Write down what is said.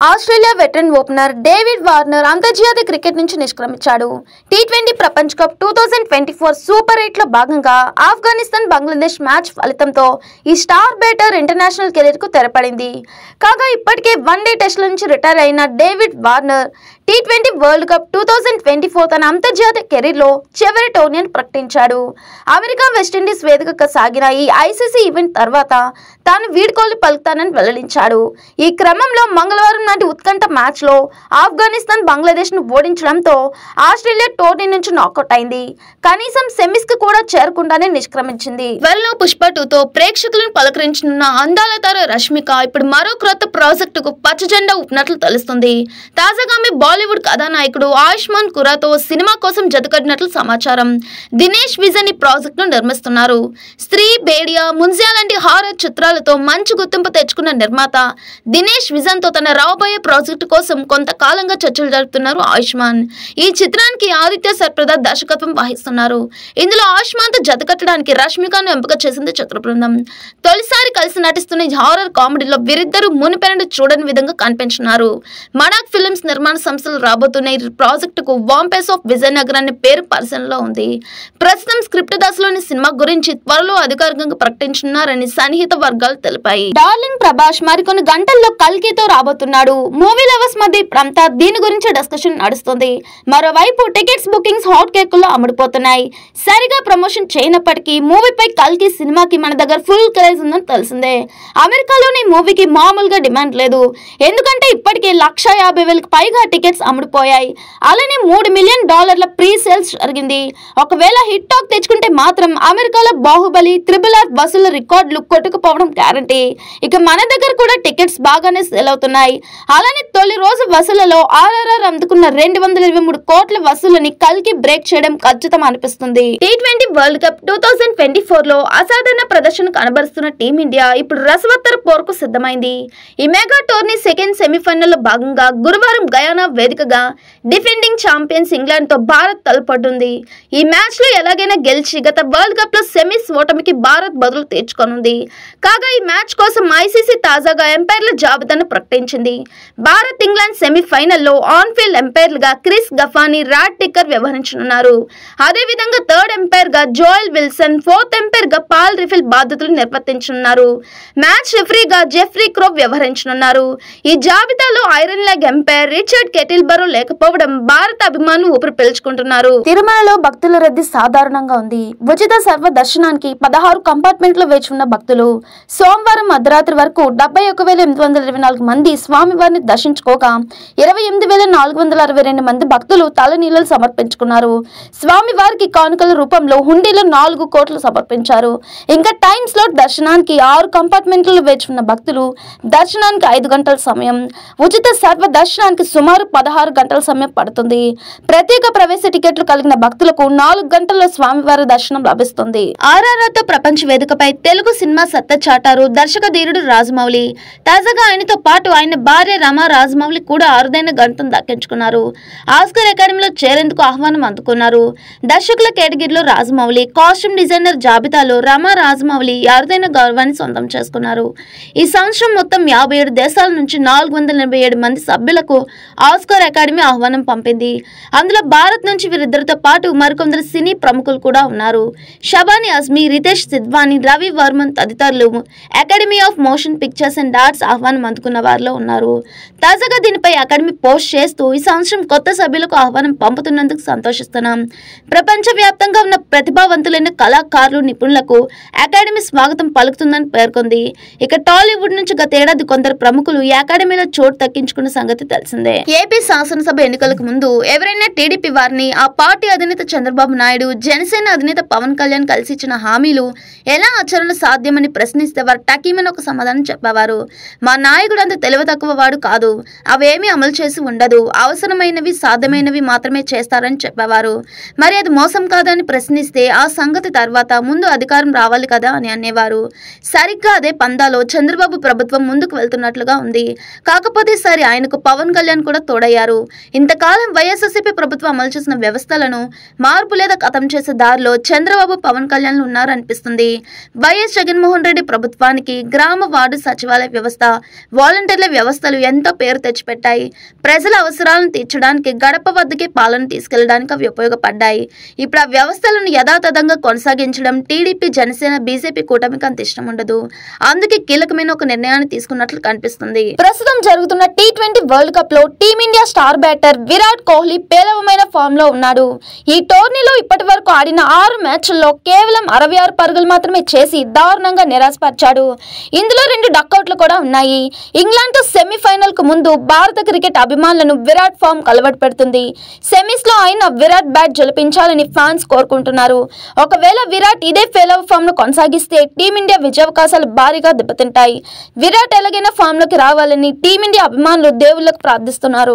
Australia veteran opener David Warner అంతర్జాతీయ cricket నుంచి నిష్క్రమించాడు. T20 ప్రపంచ కప్ 2024 సూపర్ 8 లో భాగంగా ఆఫ్ఘనిస్తాన్ బంగ్లాదేశ్ మ్యాచ్ ఫలితంతో ఈ స్టార్ బ్యాటర్ ఇంటర్నేషనల్ కెరీర్ కు తెరపడింది. కాగా ఇప్పటికే వన్డే టెస్ట్ల నుంచి రిటైర్ అయిన David Warner T20 world cup 2024 తన అంతర్జాతీయ కెరీర్ లో చివరి టోర్నీని ప్రకటించాడు. అమెరికా వెస్టిండీస్ వేదికగా సాగిన ఈ ఐసీసీ ఈవెంట్ తర్వాత తాను వీడ్కోలు పలుకుతానని వెల్లడించాడు. ఈ క్రమంలో మంగళవారం నాటి ఉత్కంఠ మ్యాచ్ లో ఆఫ్ఘనిస్తాన్ బంగ్లాదేశ్ ను ఓడించడంతో ఆస్ట్రేలియా టోర్నీ నుంచి నాకౌట్ అయింది. కనీసం సెమీస్ కి కూడా చేరకుండానే నిష్క్రమించింది. వెల్లో పుష్ప 2తో ప్రేక్షకులను పలకరించనున్న అందాల తార రష్మిక ఇప్పుడు మరో క్రొత్త ప్రాజెక్టుకు పచ్చజెండా ఊపినట్లు తెలుస్తుంది. తాజాగా ఆమె బాలీవుడ్ కథానాయకుడు ఆయుష్మాన్ ఖురాతో సినిమా కోసం జతకట్టినట్లు సమాచారం. దినేష్ విజన్ ఈ ప్రాజెక్ట్ ను నిర్మిస్తున్నారు. స్త్రీ, బేడియా, ముంజియా లాంటి హారర్ చిత్రాలతో మంచి గుర్తింపు తెచ్చుకున్న నిర్మాత దినేష్ విజన్ తో తన రాబోయే ప్రాజెక్టు కోసం కొంతకాలంగా చర్చలు జరుపుతున్నారు ఆయుష్మాన్. ఈ చిత్రానికి ఆదిత్య సర్ప్రదా దర్శకత్వం వహిస్తున్నారు. ఇందులో ఆయుష్మాన్ తో జతకట్టడానికి రష్మికను ఎంపిక చేసింది చిత్ర బృందం. తొలిసారి కలిసి నటిస్తున్న ఈ హారర్ కామెడీలో వీరిద్దరూ మునిపెన్నడూ చూడని విధంగా కనిపించున్నారు. మనాక్ ఫిల్మ్స్ నిర్మాణ సంస్థలు రాబోతున్న ఈ ప్రాజెక్టుకు వాంపేస్ ఆఫ్ విజయనగర్ అనే పేరు పరిశీలనలో ఉంది. ప్రస్తుతం స్క్రిప్ట్ దశలోని సినిమా గురించి త్వరలో అధికారికంగా ప్రకటించనున్నారని సన్నిహిత వర్గాలు తెలిపాయి. డార్లింగ్ ప్రభాస్ మరికొన్ని గంటల్లో కల్కితో రాబోతున్నాడు. మూవీ లవర్స్ మధ్య ఇప్పుడంతా దీని గురించి డిస్కషన్ నడుస్తుంది. మరోవైపు టికెట్స్ బుకింగ్స్ హాట్ కేకుల్లో అమ్ముడుపోతున్నాయి. సరిగా ప్రమోషన్ చేయనప్పటికీ మూవీపై కల్కి సినిమాకి మన దగ్గర ఫుల్ క్రేజ్ ఉందని తెలిసిందే. అమెరికాలోని మూవీకి మామూలుగా డిమాండ్ లేదు. ఎందుకంటే ఇప్పటికే 150,000కి పైగా టికెట్స్ అమ్ముడుపోయాయి. అలానే $3 మిలియన్ ప్రీ సేల్స్ జరిగింది. ఒకవేళ హిట్ టాక్ తెచ్చుకుంటే మాత్రం అమెరికాలో బాహుబలి, RRR వసూళ్ల రికార్డులు కొట్టుకుపోవడం గ్యారంటీ. ఇక మన దగ్గర కూడా టికెట్స్ బాగానే సేల్ అవుతున్నాయి. అలానే తొలి రోజు వసూళ్లలో RRR అందుకున్న 223 కోట్ల వసూళ్లని కల్కి బ్రేక్ చేయడం ఖచ్చితం అనిపిస్తుంది. టీ20 వరల్డ్ కప్ 2024 లో అసాధారణ ప్రదర్శన కనబరుస్తున్న టీమిండియా ఇప్పుడు రసవత్తర పోరుకు సిద్ధమైంది. ఈ మెగా టోర్నీ సెకండ్ సెమీఫైనల్ లో భాగంగా గురువారం గయానా వేదికగా డిఫెండింగ్ ఛాంపియన్స్ ఇంగ్లాండ్ తో భారత్ తలపడుతుంది. ఈ మ్యాచ్ లో ఎలాగైనా గెలిచి గత వరల్డ్ కప్ లో సెమీస్ ఓటమికి భారత్ బదులు తీర్చుకోనుంది. కాగా ఈ మ్యాచ్ కోసం ఐసీసీ తాజాగా ఎంపైర్ల జాబితాను ప్రకటించింది. భారత్ ఇంగ్లాండ్ సెమీఫైనల్లో ఆన్ ఫీల్డ్ ఎంపైర్లుగా క్రిస్ గఫానీ, రాడ్ టిక్కర్ వ్యవహరించనున్నారు. అదేవిధంగా థర్డ్ ఎంపైర్ గా జోయల్ విల్సన్, ఫోర్త్ ఎంపైర్ గా పాల్ రిఫిల్ బాధ్యతలు నిర్వర్తించనున్నారు. మ్యాచ్ రిఫరీగా జెఫ్రీ క్రోవ్ వ్యవహరించనున్నారు. ఈ జాబితాలో iron leg umpire Richard Kettleborough లేకపోవడం భారత అభిమానులు ఊపిరి పీల్చుకుంటున్నారు. తిరుమలలో భక్తుల రద్దీ సాధారణంగా ఉంది. ఉచిత సర్వ దర్శనానికి 16 కంపార్ట్మెంట్లు వేచి ఉన్న భక్తులు సోమవారం అర్ధరాత్రి వరకు 71,824 మంది స్వామివారిని దర్శించుకోగా 28,462 మంది భక్తులు తలనీళ్లు సమర్పించుకున్నారు. స్వామివారికి కానుకల రూపంలో హుండీలో 4 కోట్లు సమర్పించారు. ఇంకా టైం స్లాట్ దర్శనానికి 6 కంపార్ట్మెంట్లు వేచి ఉన్న భక్తులు దర్శనానికి 5 గంటల సమయం, ఉచిత సర్వ దర్శనానికి సుమారు 16 గంటల సమయం పడుతుంది. ప్రత్యేక ప్రవేశ టికెట్లు కలిగిన భక్తులకు 4 గంటల్లో స్వామివారి దర్శనం లభిస్తుంది. ఆర్ఆర్ఆర్తో ప్రపంచ వేదికపై తెలుగు సినిమా సత్తా చాటారు దర్శక ధీరుడు రాజమౌళి. తాజాగా ఆయనతో పాటు ఆయన భార్య రమా రాజమౌళి కూడా అరుదైన ఘనతను దక్కించుకున్నారు. ఆస్కర్ అకాడమీలో చేరేందుకు ఆహ్వానం అందుకున్నారు. దర్శకుల కేటగిరీలో రాజమౌళి, కాస్ట్యూమ్ డిజైనర్ జాబితాలో రమా రాజమౌళి అరుదైన గౌరవాన్ని సొంతం చేసుకున్నారు. ఈ సంవత్సరం మొత్తం 57 దేశాల నుంచి 487 మంది సభ్యులకు ఆస్కర్ అకాడమీ ఆహ్వానం పంపింది. అందులో భారత్ నుంచి వీరిద్దరితో పాటు మరికొందరు సినీ ప్రముఖులు కూడా ఉన్నారు. షబానీ అజ్మీ, రితేష్ సిద్వానీ, రవి వర్మన్ తదితరులు academy of motion pictures and arts ఆహ్వానం అందుకున్న వారిలో ఉన్నారు. తాజాగా దీనిపై అకాడమీ పోస్ట్ చేస్తూ ఈ సంవత్సరం కొత్త సభ్యులకు ఆహ్వానం పంపుతున్నందుకు సంతోషిస్తున్నాం. ప్రపంచవ్యాప్తంగా ఉన్న ప్రతిభావంతులైన కళాకారులు, నిపుణులకు అకాడమీ స్వాగతం పలుకుతుందని పేర్కొంది. ఇక టాలీవుడ్ నుంచి గతేడాది కొందరు ప్రముఖులు ఈ అకాడమీలో చోటు దక్కించుకున్న సంగతి తెలిసిందే. ఏపీ శాసనసభ ఎన్నికలకు ముందు ఎవరైనా టీడీపీ వారిని ఆ పార్టీ అధినేత చంద్రబాబు నాయుడు, జనసేన అధినేత పవన్ కళ్యాణ్ కలిసి ఇచ్చిన హామీలు ఎలా ఆచరణ సాధ్యమని ప్రశ్నిస్తే వారు టకీమని ఒక సమాధానం చెప్పేవారు. మా నాయకుడు అంత తెలివి తక్కువ వాడు కాదు, అవేమీ అమలు చేసి ఉండదు, అవసరమైనవి సాధ్యమైనవి మాత్రమే చేస్తారని చెప్పేవారు. మరి అది మోసం కాదని ప్రశ్నిస్తే ఆ సంగతి తర్వాత ముందు అధికారం రావాలి కదా అని అనేవారు. సరిగ్గా అదే పందాలో చంద్రబాబు ప్రభుత్వం ముందుకు వెళ్తున్నట్లుగా ఉంది. కాకపోతే ఈసారి ఆయనకు పవన్ కళ్యాణ్ కూడా తోడయ్యారు. ఇంతకాలం వైఎస్ఆర్సీపీ ప్రభుత్వం అమలు చేసిన వ్యవస్థలను మార్పు లేదా ఖతం చేసే దారిలో చంద్రబాబు, పవన్ కళ్యాణ్ ఉన్నారనిపిస్తుంది. వైఎస్ జగన్మోహన్ రెడ్డి ప్రభుత్వానికి గ్రామ వార్డు సచివాలయ వ్యవస్థ, వాలంటీర్ల వ్యవస్థలు ఎంతో పేరు తెచ్చిపెట్టాయి. ప్రజల అవసరాలను తీర్చడానికి గడప వద్దకే పాలన తీసుకెళ్లడానికి అవి ఉపయోగపడ్డాయి. ఇప్పుడు ఆ వ్యవస్థలను యథాతథంగా కొనసాగించడం టీడీపీ, జనసేన, బీజేపీ కూటమికి అంత ఇష్టం ఉండదు. అందుకే కీలకమైన ఒక నిర్ణయాన్ని తీసుకున్నట్లు కనిపిస్తుంది. ప్రస్తుతం జరుగుతున్న T20 వరల్డ్ కప్ లో team India star batter Virat Kohli పేలవమైన ఫామ్ లో ఉన్నాడు. ఈ టోర్నీలో ఇప్పటి వరకు ఆడిన 6 మ్యాచ్ల్లో కేవలం 66 పరుగులు మాత్రమే చేసి దారుణంగా నిరాశపరిచాడు. ఇందులో 2 డకౌట్లు కూడా ఉన్నాయి. ఇంగ్లాండ్తో సెమీఫైనల్ కు ముందు భారత క్రికెట్ అభిమానులను విరాట్ ఫామ్ కలవట పెడుతుంది. సెమీస్ లో అయిన విరాట్ బ్యాట్ జలిపించాలని ఫ్యాన్స్ కోరుకుంటున్నారు. ఒకవేళ విరాట్ ఇదే ఫెయిల్ ఫామ్ ను కొనసాగిస్తే టీమిండియా విజయావకాశాలు భారీగా దెబ్బతింటాయి. విరాట్ ఎలాగైనా ఫామ్ లోకి రావాలని టీమిండియా అభిమానులు దేవుళ్లకు ప్రార్థిస్తున్నారు.